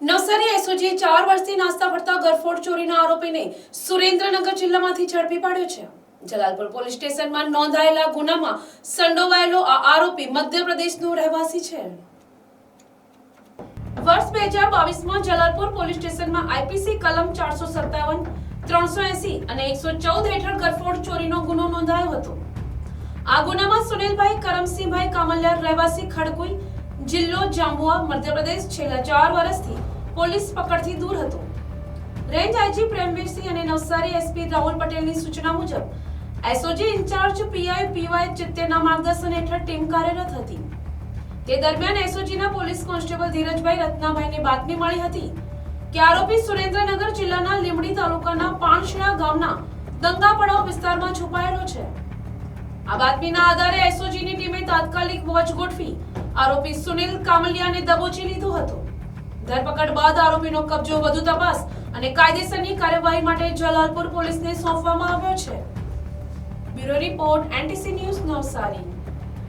નવસારી એસઓજીએ 4 વર્ષથી નાસ્તા ફરતા ગરફોડ ચોરીના આરોપીને સુરેન્દ્રનગર જિલ્લામાંથી ઝડપી પાડ્યો છે। જલાલપુર પોલીસ સ્ટેશનમાં નોંધાયેલા ગુનામાં સંડોવાયેલો આ આરોપી મધ્યપ્રદેશનો રહેવાસી છે। વર્ષ 2022માં જલાલપુર પોલીસ સ્ટેશનમાં આઈપીસી કલમ 457, 380 અને 114 હેઠળ ગરફોડ ચોરીનો ગુનો નોંધાયો હતો। આ ગુનામાં સુનિલભાઈ કરમસિંહભાઈ કામલિયા રહેવાસી ખડકુઈ, જિલ્લો જાંબુઆ, મધ્યપ્રદેશ છેલ્લા 4 વર્ષથી પોલીસ પકડથી દૂર હતો। રેન્જ આઈજી પ્રેમવીરસિંહ અને નવસારી એસપી રાહુલ પટેલની સૂચના મુજબ એસઓજી ઇન્ચાર્જ પીઆઈ પીવાય ચિત્તેના માર્ગદર્શન હેઠળ ટીમ કાર્યરત હતી। તે દરમિયાન એસઓજીના પોલીસ કોન્સ્ટેબલ ધીરજભાઈ રત્નાભાઈને બાતમી મળી હતી કે આરોપી સુરેન્દ્રનગર જિલ્લાના લીંબડી તાલુકાના પાણશીણા ગામના દંગાપડાવ વિસ્તારમાં છુપાયેલો છે। આ બાતમીના આધારે એસઓજીની ટીમે તાત્કાલિક વોચ ગોઠવી આરોપી સુનિલ કામલિયાને દબોચી લીધો હતો। ધરપકડ બાદ આરોપીનો કબજો વધુ તપાસ અને કાયદેસરની કાર્યવાહી માટે જલાલપુર પોલીસને સોંપવામાં આવ્યો છે। Bureau report, NTC news, Navsari.